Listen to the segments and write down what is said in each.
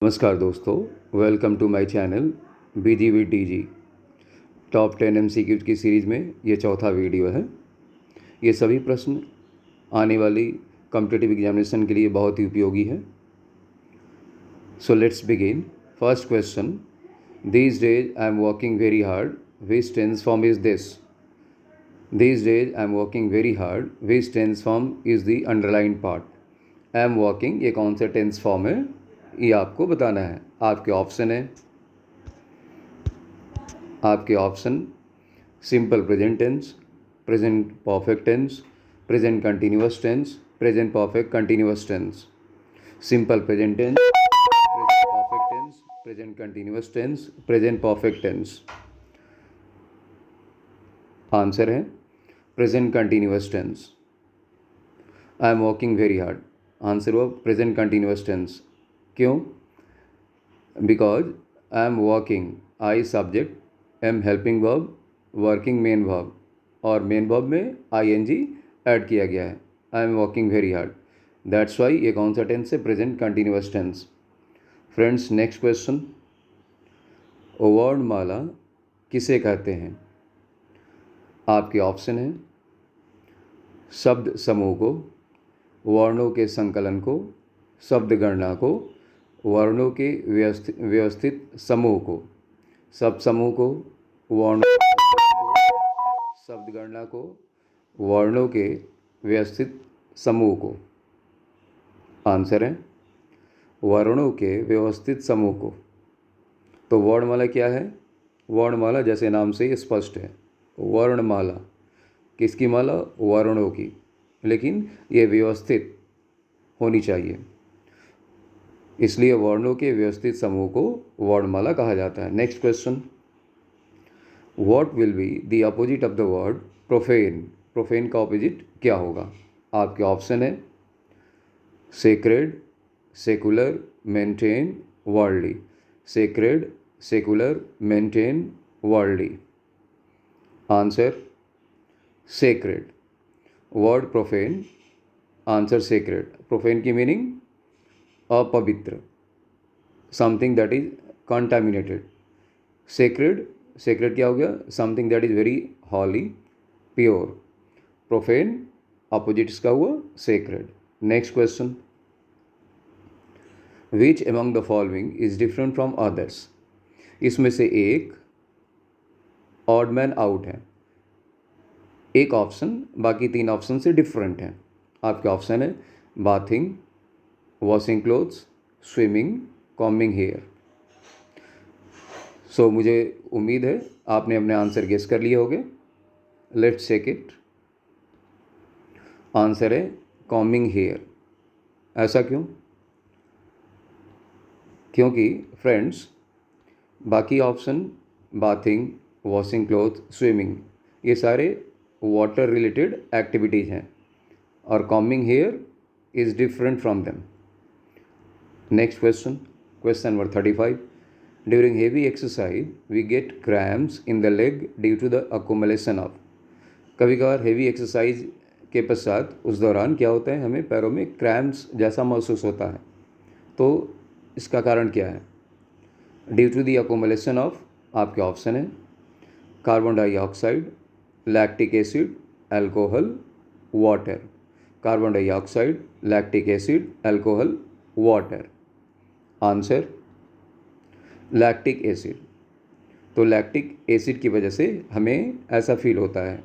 नमस्कार दोस्तों, welcome to my channel BG with DG. Top 10 MCQs की सीरीज़ में ये चौथा वीडियो है। ये सभी प्रश्न आने वाली कॉम्पिटिटिव एग्जामिनेशन के लिए बहुत ही उपयोगी है। So let's begin. First question, these days I am working very hard, which tense form is this? These days I am working very hard, which tense form is the underline part? I am working ये कौन सा tense form है, ये आपको बताना है। आपके option simple present tense, present perfect tense, present continuous tense, present perfect continuous tense. Simple present tense, present perfect tense, present continuous tense, present perfect tense. Answer है present continuous tense. I am working very hard, answer हुआ present continuous tense. क्यों? Because I am working, I subject, am helping verb, working main verb, और main verb में ING add किया गया है। I am working very hard, that's why ये कौन सा टेंस है? Present continuous tense. Friends, next question, वर्णमाला किसे कहते हैं? आपके ऑप्शन है शब्द समूह को, वर्णों के संकलन को, शब्द गणना को, वर्णों के व्यवस्थित समूह को। शब्द समूह को, वर्णों को, शब्द गणना को, वर्णों के व्यवस्थित समूह को। आंसर है वर्णों के व्यवस्थित समूह को। तो वर्णमाला क्या है? वर्णमाला जैसे नाम से ही स्पष्ट है, वर्णमाला किसकी माला? वर्णों की, लेकिन ये व्यवस्थित होनी चाहिए, इसलिए वर्णों के व्यवस्थित समूह को वर्णमाला कहा जाता है। Next question, what will be the opposite of the word profane? Profane का अपोजिट क्या होगा? आपके ऑप्शन है sacred, secular, maintain, worldly. Sacred, secular, maintain, worldly. Answer sacred. Word profane, answer sacred. Profane की मीनिंग अपवित्र, something that is contaminated. Sacred, sacred क्या हो गया? Something that is very holy, pure. Profane opposite इसका हुआ sacred. Next question, which among the following is different from others? इसमें से एक ऑड मैन आउट है, एक ऑप्शन बाकी तीन ऑप्शन से डिफरेंट है। आपके ऑप्शन है bathing, washing clothes, swimming, combing hair. So मुझे उम्मीद है आपने अपने आंसर गेस कर लिए होंगे। Let's check it. आंसर है कॉम्बिंग हेयर। ऐसा क्यों? क्योंकि फ्रेंड्स, बाकी option bathing, washing cloth, swimming, ये सारे वाटर रिलेटेड एक्टिविटीज़ हैं, और combing hair is different from them. Next question, question number 35, during heavy exercise we get cramps in the leg due to the accumulation of. कभी कभार heavy exercise के पश्चात उस दौरान क्या होता है, हमें पैरों में क्रैम्प्स जैसा महसूस होता है। तो इसका कारण क्या है? Due to the accumulation of, आपके ऑप्शन है carbon dioxide, lactic acid, alcohol, water. Carbon dioxide, lactic acid, alcohol, water. Answer lactic acid. तो लैक्टिक एसिड की वजह से हमें ऐसा फील होता है,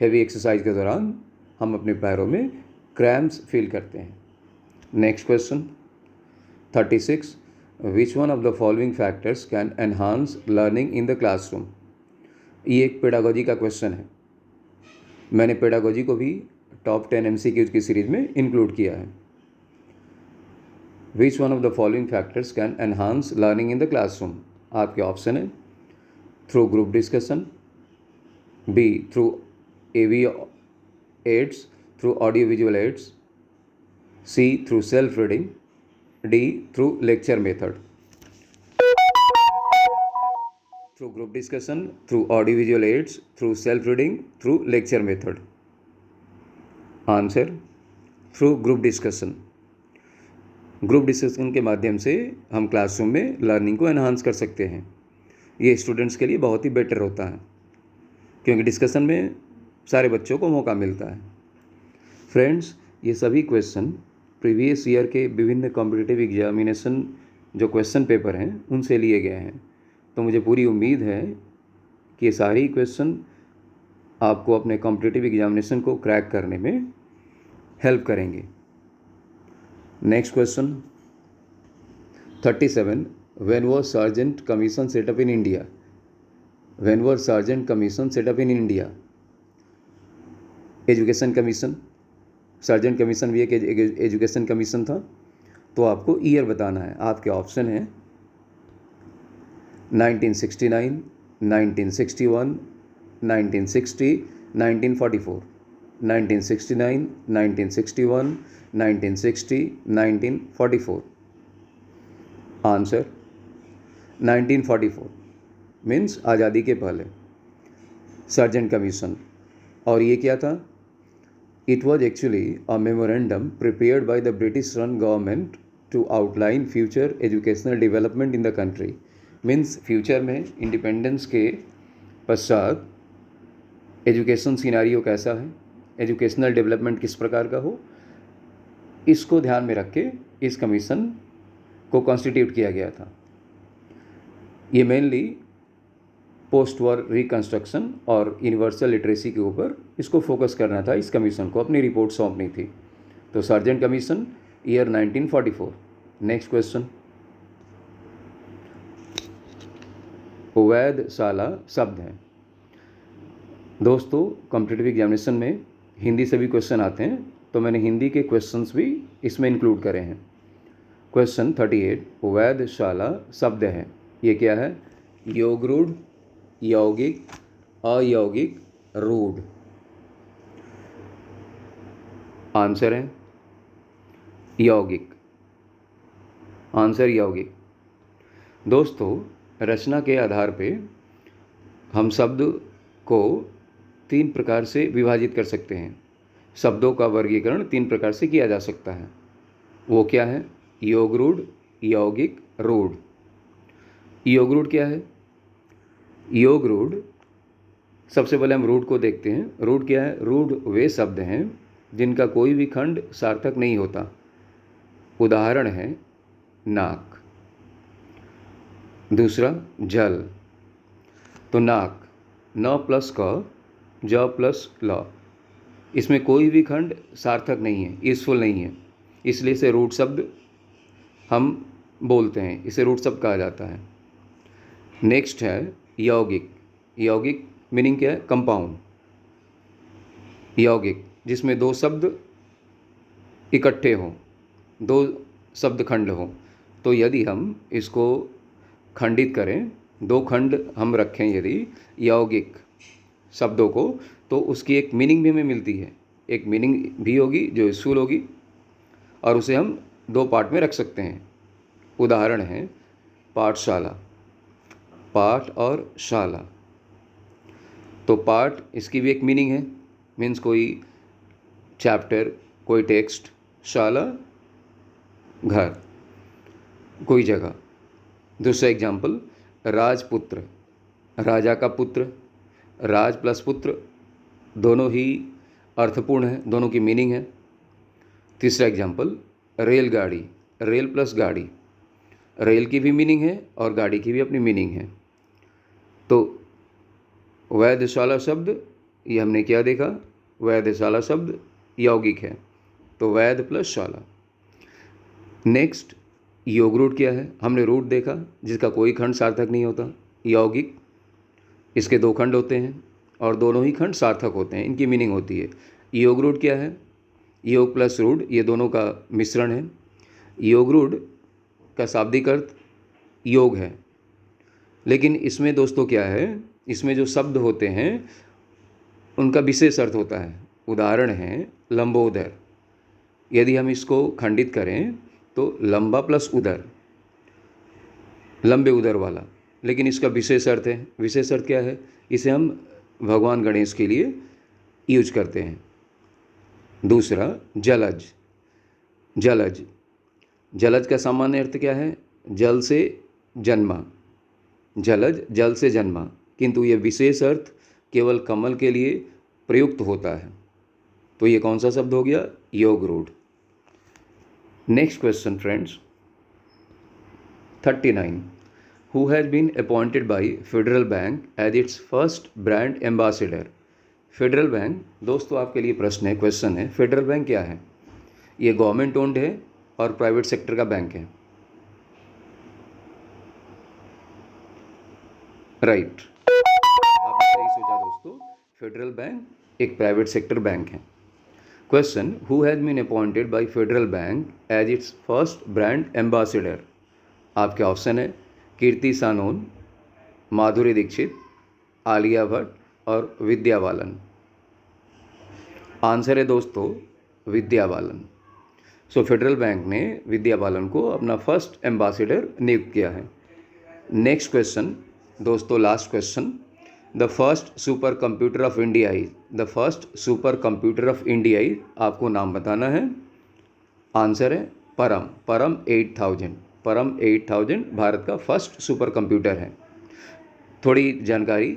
हेवी एक्सरसाइज के दौरान हम अपने पैरों में क्रैम्प्स फील करते हैं। Next question 36, which one of the following factors can enhance learning in the classroom? ये एक पेडागोजी का क्वेश्चन है। मैंने पेडागोजी को भी टॉप 10 एमसीक्यूज की सीरीज में इंक्लूड किया है। Which one of the following factors can enhance learning in the classroom? आपके ऑप्शन है through group discussion, B through AV aids, through audio visual aids, C through self reading, D through lecture method. Through group discussion, through audio visual aids, through self reading, through lecture method. Answer through group discussion. Group discussion के माध्यम से हम classroom में learning को enhance कर सकते हैं। ये स्टूडेंट्स के लिए बहुत ही बेटर होता है क्योंकि डिस्कशन में सारे बच्चों को मौका मिलता है। फ्रेंड्स, ये सभी क्वेश्चन प्रीवियस ईयर के विभिन्न कॉम्पिटिटिव एग्जामिनेशन जो क्वेश्चन पेपर हैं उनसे लिए गए हैं। तो मुझे पूरी उम्मीद है कि ये सारी क्वेश्चन आपको अपने कॉम्पिटिटिव एग्जामिनेशन को क्रैक करने में हेल्प करेंगे। Next question 37, when was sergeant commission setup in India? When was sergeant commission setup in India? Education commission, sergeant commission भी एक एजुकेशन कमीशन था। तो आपको ईयर बताना है। आपके ऑप्शन है 1969, 1961, 1960, 1944। 1969, 1961, 1960, 1944। आंसर 1944 मीन्स आज़ादी के पहले सार्जेंट कमीशन। और ये क्या था? It was actually a memorandum prepared by the British run government to outline future educational development in the country. Means future में इंडिपेंडेंस के पश्चात एजुकेशन सिनारियो कैसा है, एजुकेशनल डेवलपमेंट किस प्रकार का हो, इसको ध्यान में रख के इस कमीशन को कॉन्स्टिट्यूट किया गया था। ये मेनली पोस्ट वॉर रिकन्स्ट्रक्शन और यूनिवर्सल लिटरेसी के ऊपर इसको फोकस करना था। इस कमीशन को अपनी रिपोर्ट सौंपनी थी। तो sergeant commission year 1944। Next question, वैधशाला शब्द है। दोस्तों, कॉम्पिटिटिव एग्जामिनेशन में हिंदी से भी क्वेश्चन आते हैं, तो मैंने हिंदी के क्वेश्चंस भी इसमें इंक्लूड करे हैं। क्वेश्चन 38, वैधशाला शब्द है। ये क्या है? योगरूढ़, यौगिक, अयौगिक, रूढ़। आंसर है यौगिक। आंसर यौगिक। दोस्तों, रचना के आधार पे हम शब्द को 3 प्रकार से विभाजित कर सकते हैं। शब्दों का वर्गीकरण 3 प्रकार से किया जा सकता है। वो क्या है? योगरूढ़, यौगिक, रूढ़। योगरूढ़ क्या है? योगरूढ़, सबसे पहले हम रूढ़ को देखते हैं। रूढ़ क्या है? रूढ़ वे शब्द हैं जिनका कोई भी खंड सार्थक नहीं होता। उदाहरण है नाक। दूसरा जल। तो नाक, न प्लस क, ज प्लस ल, इसमें कोई भी खंड सार्थक नहीं है, ईजफुल नहीं है, इसलिए इसे रूढ़ शब्द हम बोलते हैं, इसे रूढ़ शब्द कहा जाता है। नेक्स्ट है यौगिक। यौगिक मीनिंग क्या है? कंपाउंड। यौगिक जिसमें 2 शब्द इकट्ठे हों, 2 शब्द खंड हों। तो यदि हम इसको खंडित करें, 2 खंड हम रखें यदि यौगिक शब्दों को, तो उसकी एक मीनिंग भी हमें मिलती है। एक मीनिंग भी होगी जो स्थूल होगी, और उसे हम 2 पार्ट में रख सकते हैं। उदाहरण है पाठशाला, पाठ और शाला। तो पाठ, इसकी भी एक मीनिंग है, मीन्स कोई चैप्टर, कोई टेक्स्ट। शाला घर, कोई जगह। दूसरा एग्जाम्पल राजपुत्र, राजा का पुत्र। राज प्लस पुत्र दोनों ही अर्थपूर्ण है, दोनों की मीनिंग है। तीसरा एग्जाम्पल रेलगाड़ी, रेल प्लस गाड़ी। रेल की भी मीनिंग है और गाड़ी की भी अपनी मीनिंग है। तो वैधशाला शब्द, ये हमने क्या देखा? वैधशाला शब्द यौगिक है, तो वैध प्लस शाला। नेक्स्ट योगरूढ़ क्या है? हमने रूढ़ देखा जिसका कोई खंड सार्थक नहीं होता। यौगिक, इसके 2 खंड होते हैं और दोनों ही खंड सार्थक होते हैं, इनकी मीनिंग होती है। योगरूढ़ क्या है? योग प्लस रूढ़, ये दोनों का मिश्रण है। योगरूढ़ का शाब्दिक अर्थ योग है, लेकिन इसमें दोस्तों क्या है, इसमें जो शब्द होते हैं उनका विशेष अर्थ होता है। उदाहरण है लंबोदर। यदि हम इसको खंडित करें तो लंबा प्लस उदर, लंबे उदर वाला, लेकिन इसका विशेष अर्थ है। विशेष अर्थ क्या है? इसे हम भगवान गणेश के लिए यूज करते हैं। दूसरा जलज। जलज जलज का सामान्य अर्थ क्या है? जल से जन्मा, जलज जल से जन्मा, किंतु ये विशेष अर्थ केवल कमल के लिए प्रयुक्त होता है। तो ये कौन सा शब्द हो गया? योग रूढ़। Next question friends, 39. Who has been appointed by Federal Bank as its first brand ambassador? Federal bank, दोस्तों आपके लिए प्रश्न है, क्वेश्चन है, फेडरल बैंक क्या है? ये गवर्नमेंट ओन्ड है और प्राइवेट सेक्टर का बैंक है। राइट, आपने सही सोचा दोस्तों, फेडरल बैंक एक प्राइवेट सेक्टर बैंक है। Question, who has been appointed by federal bank as its first brand ambassador? आपके ऑप्शन है कीर्ति सानोन, माधुरी दीक्षित, आलिया भट्ट और विद्या बालन। आंसर है दोस्तों विद्या बालन। सो फेडरल बैंक ने विद्या बालन को अपना फर्स्ट एम्बेसडर नियुक्त किया है। नेक्स्ट क्वेश्चन दोस्तों, last question, the first super computer of India is, the first super computer of India is, आपको नाम बताना है। आंसर है परम, परम 8000, परम 8000 भारत का फर्स्ट सुपर कंप्यूटर है। थोड़ी जानकारी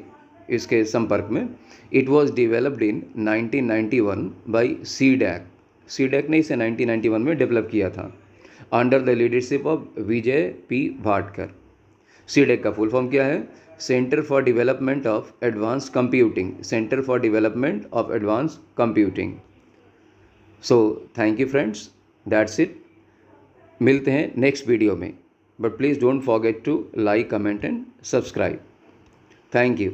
इसके संपर्क में, it was developed in 1991 by CDAC, CDAC ने इसे 1991 में डेवलप किया था under the leadership of Vijay P Bhatkar. CDAC का फुल फॉर्म क्या है? Centre for development of advance computing, centre for development of advance computing. So thank you friends, that's it. मिलते हैं नेक्स्ट वीडियो में, but please don't forget to like, comment and subscribe. Thank you.